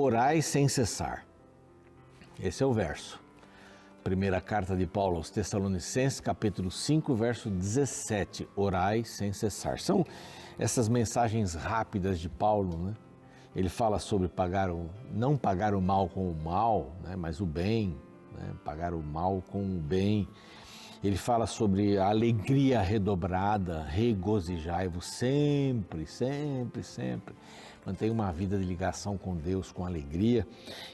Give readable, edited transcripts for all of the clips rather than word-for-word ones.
Orai sem cessar. Esse é o verso. Primeira carta de Paulo aos Tessalonicenses, capítulo 5, verso 17. Orai sem cessar. São essas mensagens rápidas de Paulo, né? Ele fala sobre não pagar o mal com o mal, né? Mas o bem, né? Pagar o mal com o bem. Ele fala sobre a alegria redobrada, regozijai-vos sempre, sempre, sempre. Mantenha uma vida de ligação com Deus, com alegria.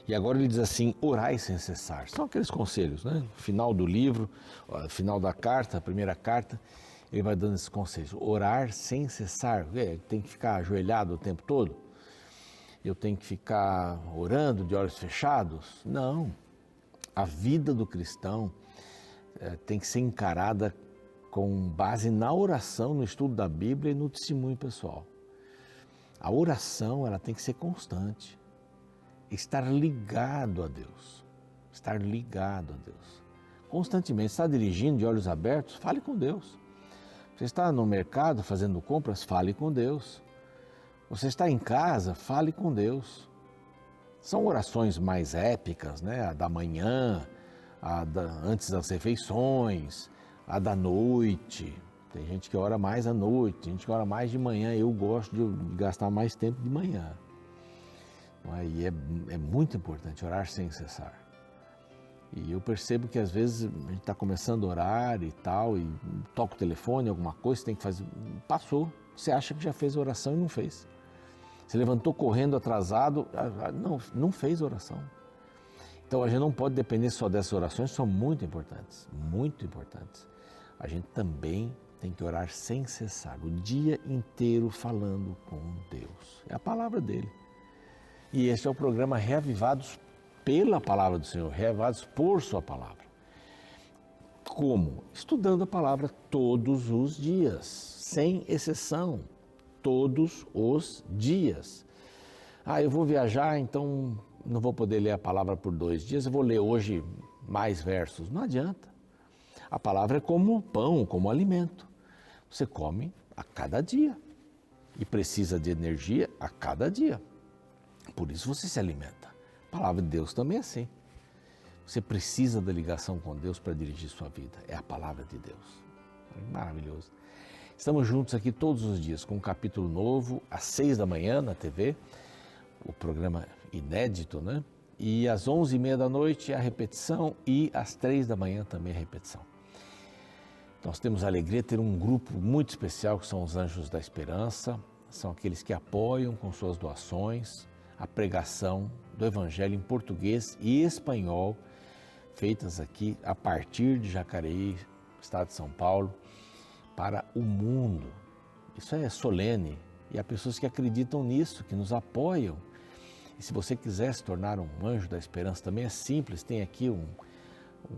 E agora ele diz assim, orai sem cessar. São aqueles conselhos, né? Final do livro, final da carta, a primeira carta, ele vai dando esses conselhos. Orar sem cessar, tem que ficar ajoelhado o tempo todo? Eu tenho que ficar orando de olhos fechados? Não. A vida do cristão tem que ser encarada com base na oração, no estudo da Bíblia e no testemunho pessoal. A oração, ela tem que ser constante. Estar ligado a Deus. Estar ligado a Deus. Constantemente. Está dirigindo de olhos abertos? Fale com Deus. Você está no mercado fazendo compras? Fale com Deus. Você está em casa? Fale com Deus. São orações mais épicas, né? A da manhã, antes das refeições, a da noite. Tem gente que ora mais à noite, tem gente que ora mais de manhã. Eu gosto de gastar mais tempo de manhã. E é muito importante orar sem cessar. E eu percebo que às vezes a gente está começando a orar e tal, e toca o telefone, alguma coisa, você tem que fazer. Passou. Você acha que já fez oração e não fez. Você levantou correndo atrasado, não fez oração. Então a gente não pode depender só dessas orações, são muito importantes, muito importantes. A gente também tem que orar sem cessar, o dia inteiro falando com Deus. É a palavra dele. E esse é o programa Reavivados pela palavra do Senhor, reavivados por sua palavra. Como? Estudando a palavra todos os dias, sem exceção, todos os dias. Eu vou viajar, então não vou poder ler a palavra por 2 dias, eu vou ler hoje mais versos. Não adianta. A palavra é como pão, como alimento. Você come a cada dia e precisa de energia a cada dia. Por isso você se alimenta. A palavra de Deus também é assim. Você precisa da ligação com Deus para dirigir sua vida. É a palavra de Deus. Maravilhoso. Estamos juntos aqui todos os dias com um capítulo novo, às 6 da manhã na TV, o programa inédito, né? E às 11h30 da noite a repetição e às 3 da manhã também a repetição. Nós temos a alegria de ter um grupo muito especial que são os Anjos da Esperança, são aqueles que apoiam com suas doações a pregação do Evangelho em português e espanhol, feitas aqui a partir de Jacareí, estado de São Paulo, para o mundo. Isso é solene e há pessoas que acreditam nisso, que nos apoiam. E se você quiser se tornar um Anjo da Esperança, também é simples, tem aqui um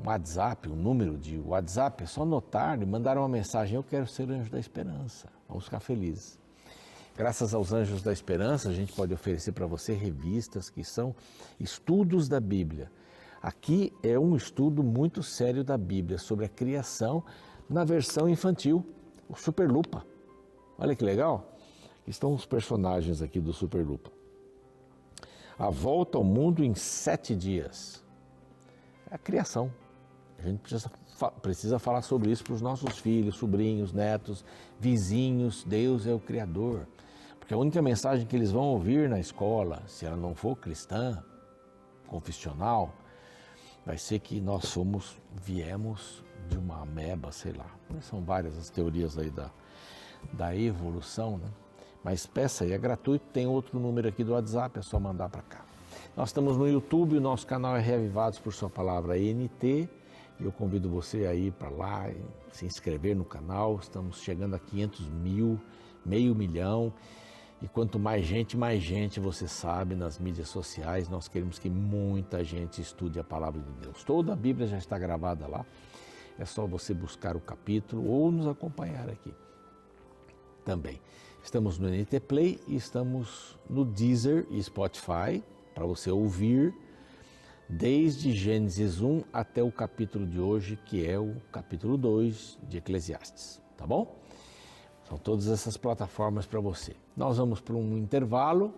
WhatsApp, um número de WhatsApp, é só anotar e mandar uma mensagem, eu quero ser Anjo da Esperança, vamos ficar felizes. Graças aos Anjos da Esperança, a gente pode oferecer para você revistas que são estudos da Bíblia. Aqui é um estudo muito sério da Bíblia, sobre a criação na versão infantil, o Superlupa. Olha que legal, aqui estão os personagens aqui do Superlupa. A volta ao mundo em 7 dias. É a criação. A gente precisa falar sobre isso para os nossos filhos, sobrinhos, netos, vizinhos. Deus é o Criador. Porque a única mensagem que eles vão ouvir na escola, se ela não for cristã, confessional, vai ser que nós viemos de uma ameba, sei lá. São várias as teorias aí da evolução, né? Mas peça aí, é gratuito, tem outro número aqui do WhatsApp, é só mandar para cá. Nós estamos no YouTube, o nosso canal é Reavivados por sua palavra NT, e eu convido você a ir para lá, se inscrever no canal, estamos chegando a 500 mil, 500 mil, e quanto mais gente você sabe nas mídias sociais, nós queremos que muita gente estude a palavra de Deus. Toda a Bíblia já está gravada lá, é só você buscar o capítulo ou nos acompanhar aqui também. Estamos no NT Play e estamos no Deezer e Spotify, para você ouvir desde Gênesis 1 até o capítulo de hoje, que é o capítulo 2 de Eclesiastes, tá bom? São todas essas plataformas para você. Nós vamos para um intervalo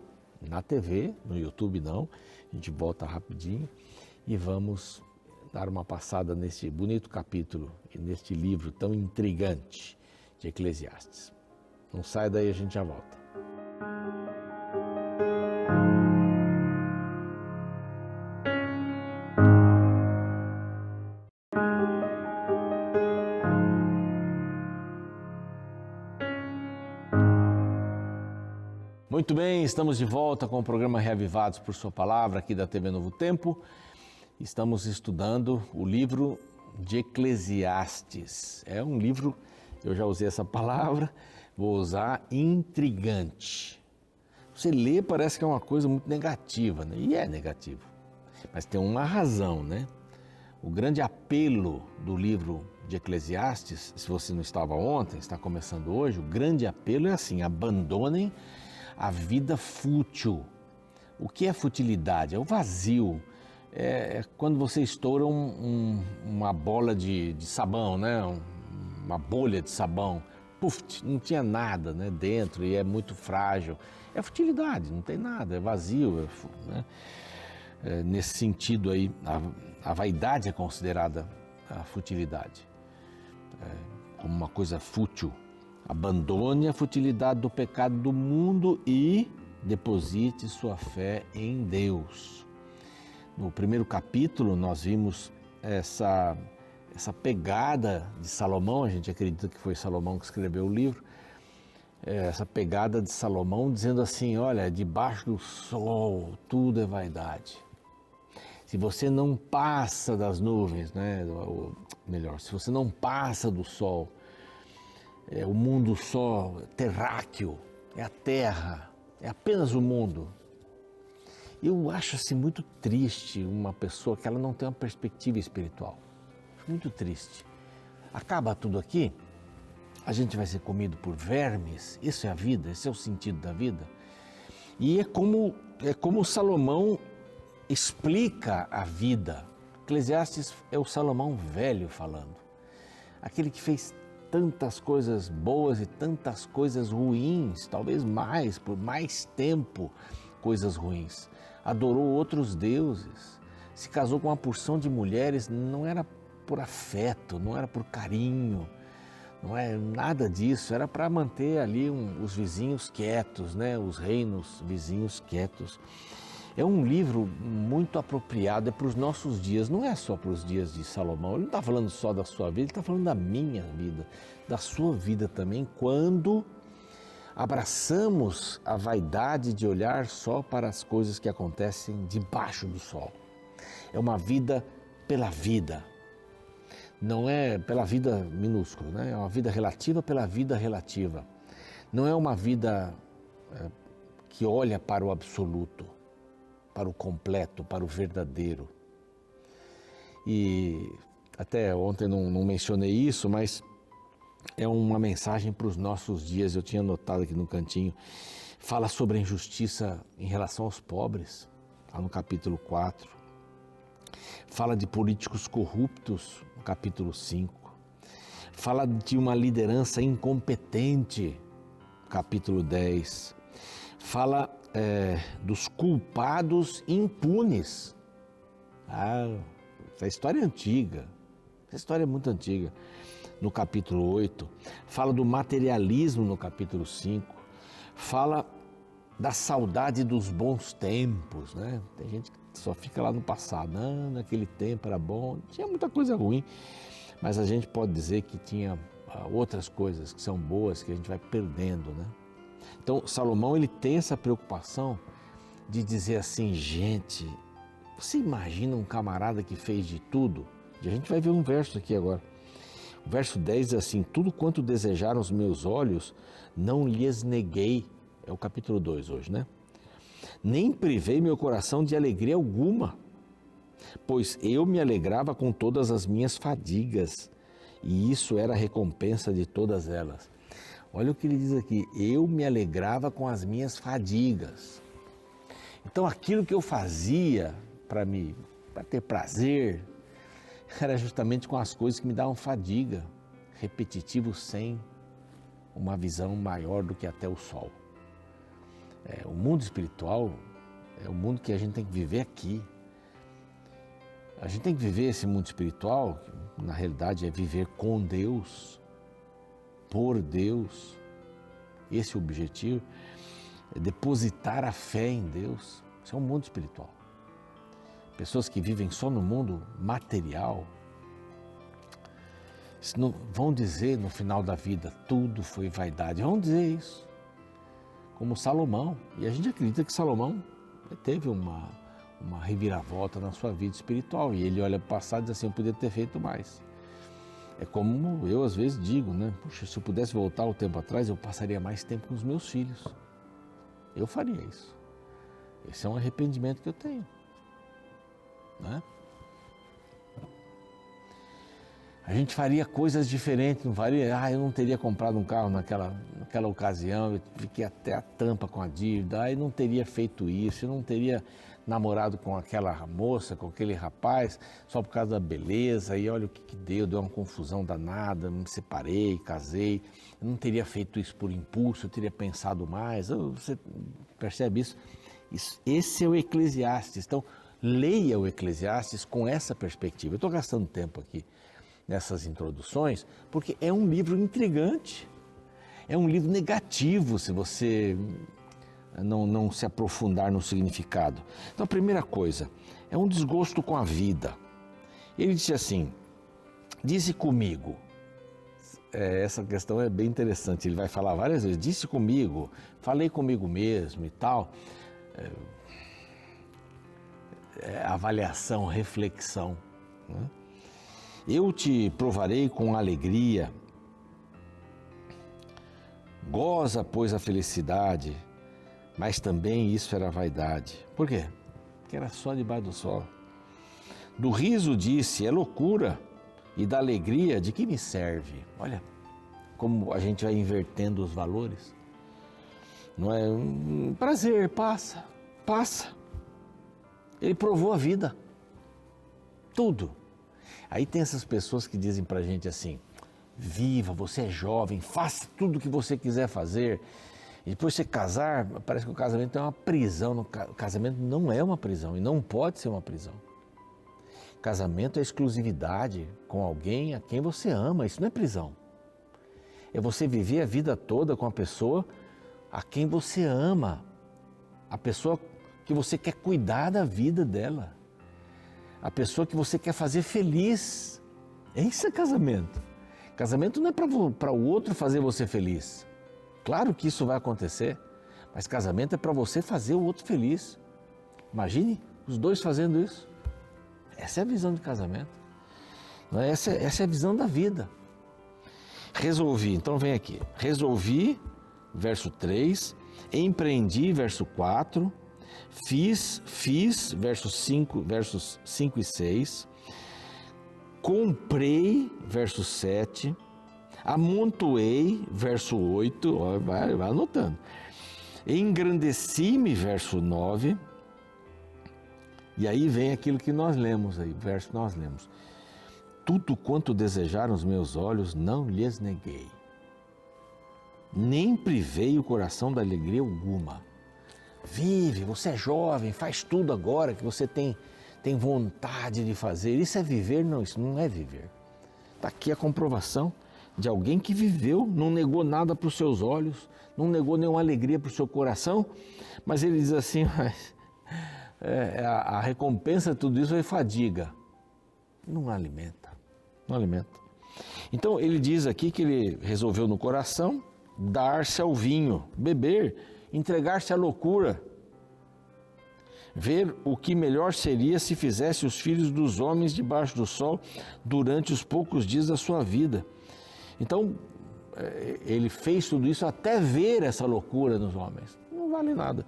na TV, no YouTube não. A gente volta rapidinho e vamos dar uma passada nesse bonito capítulo e neste livro tão intrigante de Eclesiastes. Não sai daí, a gente já volta. Muito bem, estamos de volta com o programa Reavivados por Sua Palavra, aqui da TV Novo Tempo. Estamos estudando o livro de Eclesiastes. É um livro, eu já usei essa palavra, vou usar, intrigante. Você lê, parece que é uma coisa muito negativa, né? E é negativo, mas tem uma razão, né? O grande apelo do livro de Eclesiastes, se você não estava ontem, está começando hoje, o grande apelo é assim: abandonem a vida fútil. O que é futilidade? É o vazio. É quando você estoura uma bola de sabão, né? Uma bolha de sabão. Puf, não tinha nada, né, dentro e é muito frágil. É futilidade, não tem nada, é vazio. Né? Nesse sentido aí, a vaidade é considerada a futilidade, como uma coisa fútil. Abandone a futilidade do pecado do mundo e deposite sua fé em Deus. No primeiro capítulo nós vimos essa pegada de Salomão, a gente acredita que foi Salomão que escreveu o livro, essa pegada de Salomão dizendo assim: olha, debaixo do sol tudo é vaidade. Se você não passa das nuvens, né? Ou melhor, se você não passa do sol, o mundo só terráqueo, é a terra, é apenas o mundo. Eu acho assim muito triste uma pessoa que ela não tem uma perspectiva espiritual. Muito triste. Acaba tudo aqui, a gente vai ser comido por vermes, isso é a vida, esse é o sentido da vida. E é como Salomão explica a vida. Eclesiastes é o Salomão velho falando. Aquele que fez tantas coisas boas e tantas coisas ruins, talvez mais, por mais tempo, coisas ruins. Adorou outros deuses, se casou com uma porção de mulheres, não era por afeto, não era por carinho, não é nada disso, era para manter ali os vizinhos quietos, né? Os reinos vizinhos quietos. É um livro muito apropriado, é para os nossos dias, não é só para os dias de Salomão. Ele não está falando só da sua vida, ele está falando da minha vida, da sua vida também, quando abraçamos a vaidade de olhar só para as coisas que acontecem debaixo do sol. É uma vida pela vida, não é pela vida minúscula, né? É uma vida relativa pela vida relativa. Não é uma vida que olha para o absoluto, para o completo, para o verdadeiro. E até ontem não mencionei isso, mas é uma mensagem para os nossos dias. Eu tinha notado aqui no cantinho, fala sobre a injustiça em relação aos pobres, lá no capítulo 4. Fala de políticos corruptos, no capítulo 5. Fala de uma liderança incompetente, capítulo 10. Fala dos culpados impunes. Essa história é antiga, essa história é muito antiga. No capítulo 8, fala do materialismo no capítulo 5, fala da saudade dos bons tempos, né? Tem gente que só fica lá no passado, naquele tempo era bom, tinha muita coisa ruim, mas a gente pode dizer que tinha outras coisas que são boas que a gente vai perdendo, né? Então, Salomão, ele tem essa preocupação de dizer assim: gente, você imagina um camarada que fez de tudo? E a gente vai ver um verso aqui agora. O verso 10 diz assim: tudo quanto desejaram os meus olhos, não lhes neguei. É o capítulo 2 hoje, né? Nem privei meu coração de alegria alguma, pois eu me alegrava com todas as minhas fadigas, e isso era a recompensa de todas elas. Olha o que ele diz aqui: eu me alegrava com as minhas fadigas. Então aquilo que eu fazia para ter prazer, era justamente com as coisas que me davam fadiga, repetitivo, sem uma visão maior do que até o sol. O mundo espiritual é o mundo que a gente tem que viver aqui. A gente tem que viver esse mundo espiritual, que na realidade é viver com Deus, por Deus. Esse é o objetivo, é depositar a fé em Deus. Isso é um mundo espiritual. Pessoas que vivem só no mundo material, vão dizer no final da vida, tudo foi vaidade. Vão dizer isso, como Salomão. E a gente acredita que Salomão teve uma reviravolta na sua vida espiritual. E ele olha para o passado e diz assim, eu podia ter feito mais. É como eu às vezes digo, né? Puxa, se eu pudesse voltar o tempo atrás, eu passaria mais tempo com os meus filhos. Eu faria isso. Esse é um arrependimento que eu tenho. Né? A gente faria coisas diferentes, não faria? Eu não teria comprado um carro naquela ocasião, eu fiquei até a tampa com a dívida, eu não teria feito isso, eu não teria namorado com aquela moça, com aquele rapaz, só por causa da beleza, e olha o que deu uma confusão danada, me separei, casei, eu não teria feito isso por impulso, eu teria pensado mais, você percebe isso? Esse é o Eclesiastes, então leia o Eclesiastes com essa perspectiva. Eu estou gastando tempo aqui nessas introduções, porque é um livro intrigante, é um livro negativo se você não se aprofundar no significado. Então, a primeira coisa, é um desgosto com a vida. Ele disse assim, disse comigo, essa questão é bem interessante, ele vai falar várias vezes, disse comigo, falei comigo mesmo e tal, avaliação, reflexão, né? Eu te provarei com alegria, goza, pois, a felicidade, mas também isso era vaidade. Por quê? Porque era só debaixo do sol. Do riso disse, é loucura, e da alegria, de que me serve? Olha como a gente vai invertendo os valores. Não é? Prazer, passa. Ele provou a vida, tudo. Aí tem essas pessoas que dizem pra gente assim, viva, você é jovem, faça tudo o que você quiser fazer. E depois você casar, parece que o casamento é uma prisão. O casamento não é uma prisão e não pode ser uma prisão. Casamento é exclusividade com alguém a quem você ama, isso não é prisão. É você viver a vida toda com a pessoa a quem você ama, a pessoa que você quer cuidar da vida dela. A pessoa que você quer fazer feliz. Isso é casamento. Casamento não é para o outro fazer você feliz. Claro que isso vai acontecer, mas casamento é para você fazer o outro feliz. Imagine os dois fazendo isso. Essa é a visão de casamento. Essa é a visão da vida. Resolvi, então vem aqui. Resolvi, verso 3, empreendi, verso 4, fiz, versos 5 e 6, comprei, verso 7, amontoei, verso 8, vai anotando, engrandeci-me, verso 9, e aí vem aquilo que nós lemos, aí, verso que nós lemos, tudo quanto desejaram os meus olhos, não lhes neguei, nem privei o coração da alegria alguma. Vive, você é jovem, faz tudo agora que você tem vontade de fazer. Isso é viver? Não, isso não é viver. Está aqui a comprovação de alguém que viveu, não negou nada para os seus olhos, não negou nenhuma alegria para o seu coração, mas ele diz assim, a recompensa de tudo isso é fadiga. Não alimenta, não alimenta. Então ele diz aqui que ele resolveu no coração dar-se ao vinho, beber, entregar-se à loucura, ver o que melhor seria se fizesse os filhos dos homens debaixo do sol durante os poucos dias da sua vida. Então, ele fez tudo isso até ver essa loucura nos homens. Não vale nada.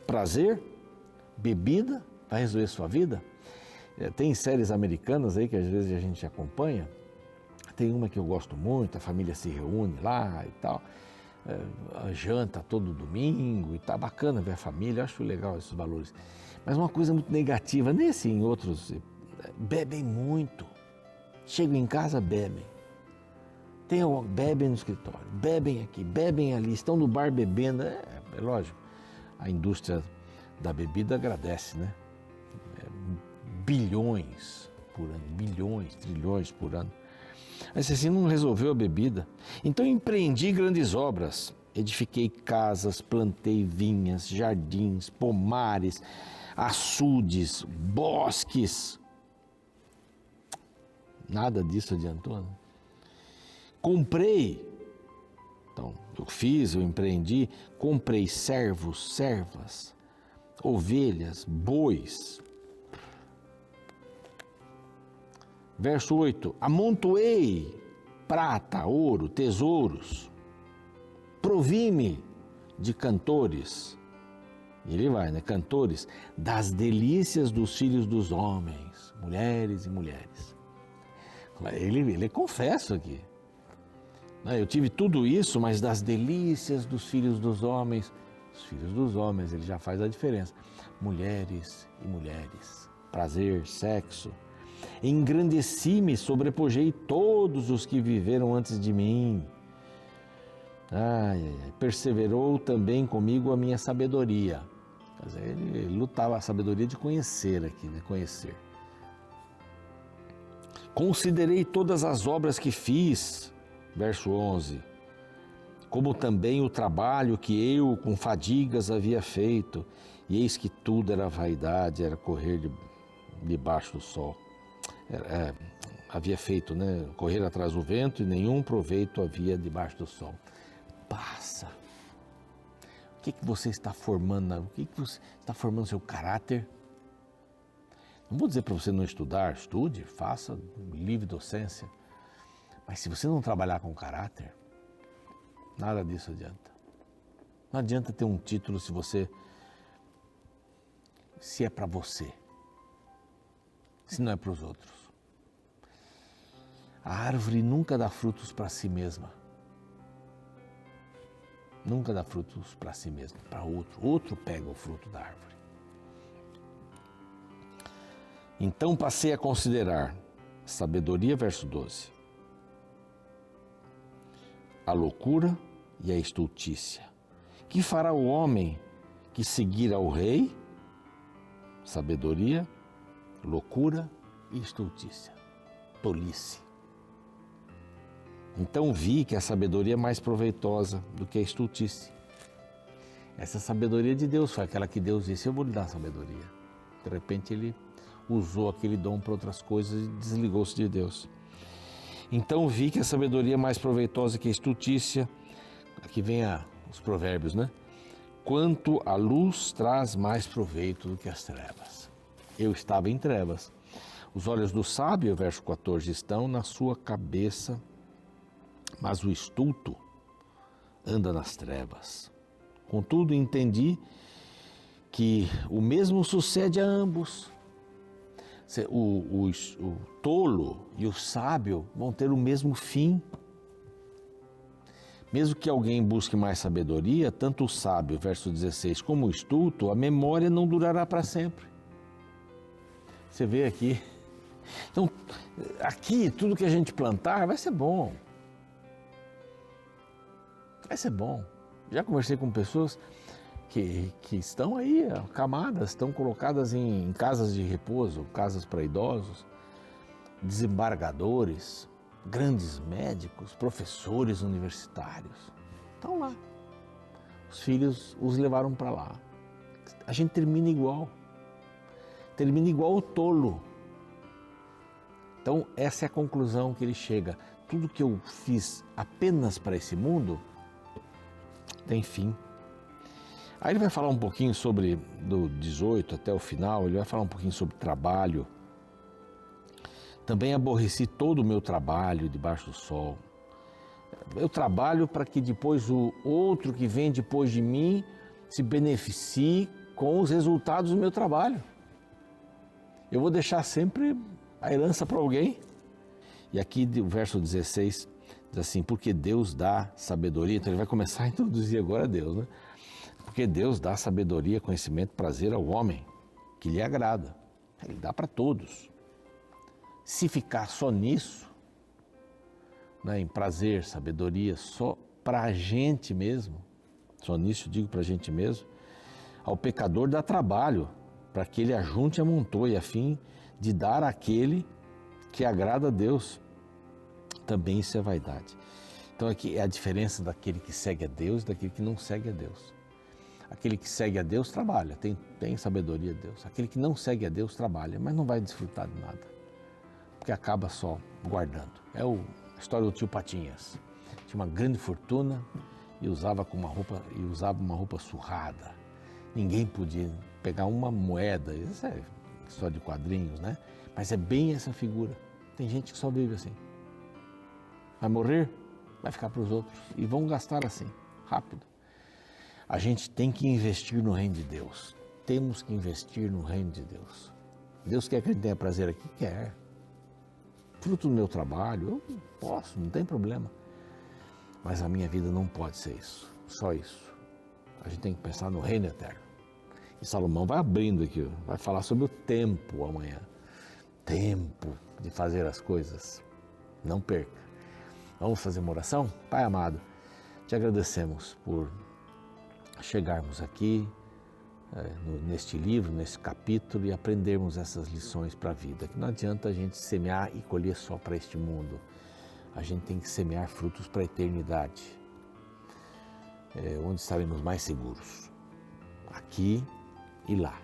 Prazer, bebida, vai resolver sua vida? Tem séries americanas aí que às vezes a gente acompanha. Tem uma que eu gosto muito, a família se reúne lá e tal. Janta todo domingo e tá bacana ver a família, eu acho legal esses valores. Mas uma coisa muito negativa, nesse e em outros, bebem muito. Chegam em casa, bebem. Bebem no escritório, bebem aqui, bebem ali, estão no bar bebendo, é lógico. A indústria da bebida agradece, né? Bilhões por ano, bilhões, trilhões por ano. Mas assim não resolveu a bebida. Então empreendi grandes obras, edifiquei casas, plantei vinhas, jardins, pomares, açudes, bosques. Nada disso adiantou, né? Comprei, então eu empreendi, comprei servos, servas, ovelhas, bois. Verso 8, amontoei prata, ouro, tesouros, provi-me de cantores, e ele vai, né? Cantores das delícias dos filhos dos homens, mulheres e mulheres. Ele confessa aqui. Eu tive tudo isso, mas das delícias dos filhos dos homens, os filhos dos homens, ele já faz a diferença. Mulheres e mulheres, prazer, sexo. Engrandeci-me, sobrepujei todos os que viveram antes de mim. Perseverou também comigo a minha sabedoria. Quer dizer, ele lutava a sabedoria de conhecer aqui, né? Conhecer. Considerei todas as obras que fiz, verso 11, como também o trabalho que eu com fadigas havia feito, e eis que tudo era vaidade, era correr debaixo do sol. Havia feito, né? Correr atrás do vento e nenhum proveito havia debaixo do sol. Passa. O que você está formando? O que você está formando seu caráter? Não vou dizer para você não estudar, estude, faça livre docência. Mas se você não trabalhar com caráter, nada disso adianta. Não adianta ter um título se é para você, se não é para os outros. A árvore nunca dá frutos para si mesma. Nunca dá frutos para si mesma, para outro. Outro pega o fruto da árvore. Então passei a considerar, sabedoria, verso 12, a loucura e a estultícia. Que fará o homem que seguir ao rei? Sabedoria, loucura e estultícia, tolice. Então vi que a sabedoria é mais proveitosa do que a estultice. Essa sabedoria de Deus foi aquela que Deus disse, eu vou lhe dar sabedoria. De repente ele usou aquele dom para outras coisas e desligou-se de Deus. Então vi que a sabedoria é mais proveitosa que a estultícia. Aqui vem os provérbios, né? Quanto a luz traz mais proveito do que as trevas. Eu estava em trevas. Os olhos do sábio, verso 14, estão na sua cabeça, mas o estulto anda nas trevas. Contudo, entendi que o mesmo sucede a ambos. O tolo e o sábio vão ter o mesmo fim. Mesmo que alguém busque mais sabedoria, tanto o sábio, verso 16, como o estulto, a memória não durará para sempre. Você vê aqui. Então, aqui, tudo que a gente plantar vai ser bom. Vai ser bom. Já conversei com pessoas que estão aí, camadas, estão colocadas em casas de repouso, casas para idosos, desembargadores, grandes médicos, professores universitários. Estão lá. Os filhos os levaram para lá. A gente termina igual. Termina igual o tolo. Então, essa é a conclusão que ele chega. Tudo que eu fiz apenas para esse mundo tem fim. Aí ele vai falar um pouquinho sobre, do 18 até o final, ele vai falar um pouquinho sobre trabalho. Também aborreci todo o meu trabalho debaixo do sol. Eu trabalho para que depois o outro que vem depois de mim se beneficie com os resultados do meu trabalho. Eu vou deixar sempre a herança para alguém. E aqui o verso 16 diz assim, porque Deus dá sabedoria. Então ele vai começar a introduzir agora a Deus, né? Porque Deus dá sabedoria, conhecimento, prazer ao homem que lhe agrada. Ele dá para todos. Se ficar só nisso, né, em prazer, sabedoria, só para a gente mesmo, só nisso eu digo para a gente mesmo, Ao pecador dá trabalho, para que ele ajunte e amontoe, a fim de dar àquele que agrada a Deus. Também isso é vaidade. Então aqui é a diferença daquele que segue a Deus e daquele que não segue a Deus. Aquele que segue a Deus trabalha, tem sabedoria de Deus. Aquele que não segue a Deus trabalha, mas não vai desfrutar de nada, porque acaba só guardando. É a história do tio Patinhas. Tinha uma grande fortuna e usava uma roupa surrada. Ninguém podia pegar uma moeda. Isso é história de quadrinhos, né? Mas é bem essa figura. Tem gente que só vive assim. Vai morrer, vai ficar para os outros e vão gastar assim, rápido. A gente tem que investir no reino de Deus. Temos que investir no reino de Deus. Deus quer que a gente tenha prazer aqui? Quer. Fruto do meu trabalho, eu posso, não tem problema. Mas a minha vida não pode ser isso, só isso. A gente tem que pensar no reino eterno. E Salomão vai abrindo aqui, vai falar sobre o tempo amanhã. Tempo de fazer as coisas. Não perca. Vamos fazer uma oração? Pai amado, te agradecemos por chegarmos aqui neste livro, nesse capítulo e aprendermos essas lições para a vida. Que não adianta a gente semear e colher só para este mundo. A gente tem que semear frutos para a eternidade, onde estaremos mais seguros, aqui e lá.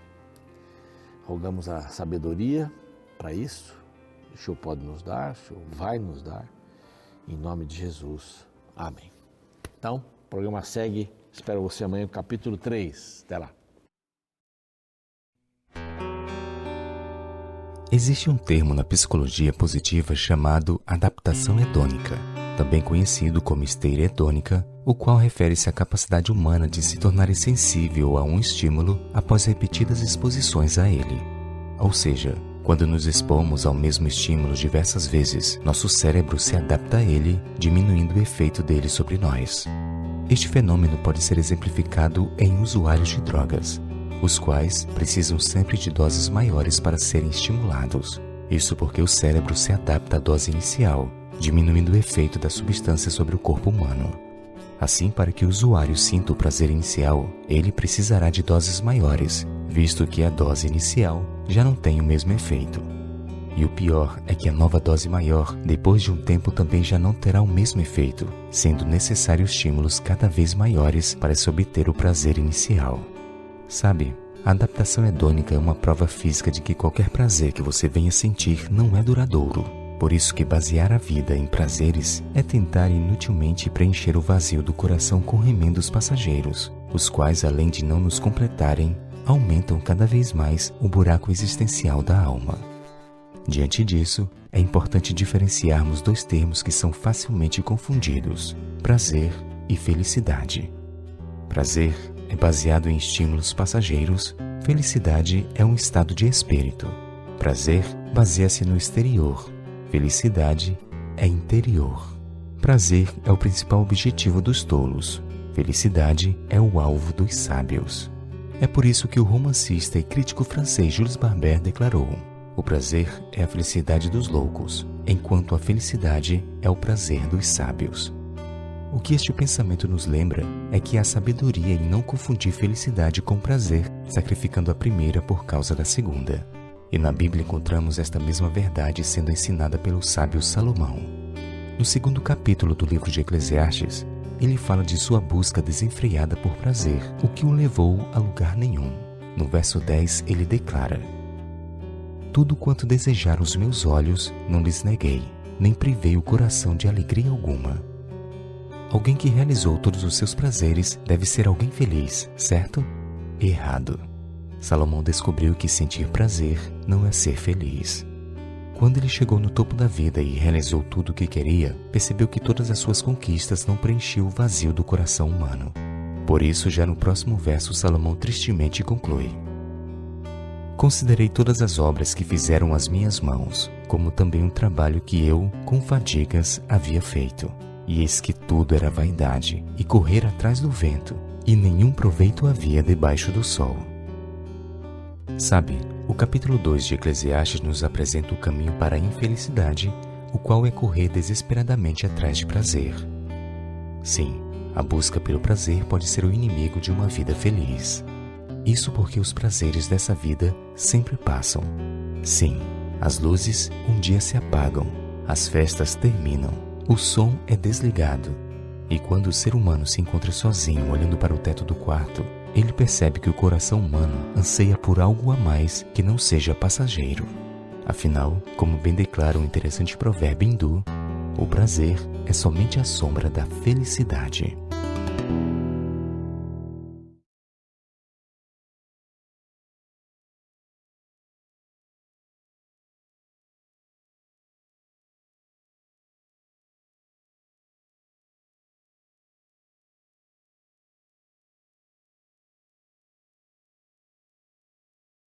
Rogamos a sabedoria para isso. O Senhor pode nos dar, o Senhor vai nos dar. Em nome de Jesus. Amém. Então, o programa segue. Espero você amanhã no capítulo 3. Até lá. Existe um termo na psicologia positiva chamado adaptação hedônica, também conhecido como esteira hedônica, o qual refere-se à capacidade humana de se tornar insensível a um estímulo após repetidas exposições a ele. Ou seja, quando nos expomos ao mesmo estímulo diversas vezes, nosso cérebro se adapta a ele, diminuindo o efeito dele sobre nós. Este fenômeno pode ser exemplificado em usuários de drogas, os quais precisam sempre de doses maiores para serem estimulados. Isso porque o cérebro se adapta à dose inicial, diminuindo o efeito da substância sobre o corpo humano. Assim, para que o usuário sinta o prazer inicial, ele precisará de doses maiores, visto que a dose inicial já não tem o mesmo efeito. E o pior é que a nova dose maior, depois de um tempo, também já não terá o mesmo efeito, sendo necessários estímulos cada vez maiores para se obter o prazer inicial. Sabe, a adaptação hedônica é uma prova física de que qualquer prazer que você venha sentir não é duradouro. Por isso que basear a vida em prazeres é tentar inutilmente preencher o vazio do coração com remendos passageiros, os quais, além de não nos completarem, aumentam cada vez mais o buraco existencial da alma. Diante disso, é importante diferenciarmos dois termos que são facilmente confundidos: prazer e felicidade. Prazer é baseado em estímulos passageiros, felicidade é um estado de espírito. Prazer baseia-se no exterior, felicidade é interior. Prazer é o principal objetivo dos tolos, felicidade é o alvo dos sábios. É por isso que o romancista e crítico francês Jules Barbère declarou: o prazer é a felicidade dos loucos, enquanto a felicidade é o prazer dos sábios. O que este pensamento nos lembra é que há sabedoria em não confundir felicidade com prazer, sacrificando a primeira por causa da segunda. E na Bíblia encontramos esta mesma verdade sendo ensinada pelo sábio Salomão. No 2º capítulo do livro de Eclesiastes, ele fala de sua busca desenfreada por prazer, o que o levou a lugar nenhum. No verso 10, ele declara: tudo quanto desejaram os meus olhos, não lhes neguei, nem privei o coração de alegria alguma. Alguém que realizou todos os seus prazeres deve ser alguém feliz, certo? Errado. Salomão descobriu que sentir prazer não é ser feliz. Quando ele chegou no topo da vida e realizou tudo o que queria, percebeu que todas as suas conquistas não preenchiam o vazio do coração humano. Por isso, já no próximo verso, Salomão tristemente conclui: considerei todas as obras que fizeram as minhas mãos, como também um trabalho que eu, com fadigas, havia feito. E eis que tudo era vaidade, e correr atrás do vento, e nenhum proveito havia debaixo do sol. Sabe, o capítulo 2 de Eclesiastes nos apresenta o caminho para a infelicidade, o qual é correr desesperadamente atrás de prazer. Sim, a busca pelo prazer pode ser o inimigo de uma vida feliz. Isso porque os prazeres dessa vida sempre passam. Sim, as luzes um dia se apagam, as festas terminam, o som é desligado. E quando o ser humano se encontra sozinho olhando para o teto do quarto, ele percebe que o coração humano anseia por algo a mais que não seja passageiro. Afinal, como bem declara um interessante provérbio hindu, o prazer é somente a sombra da felicidade.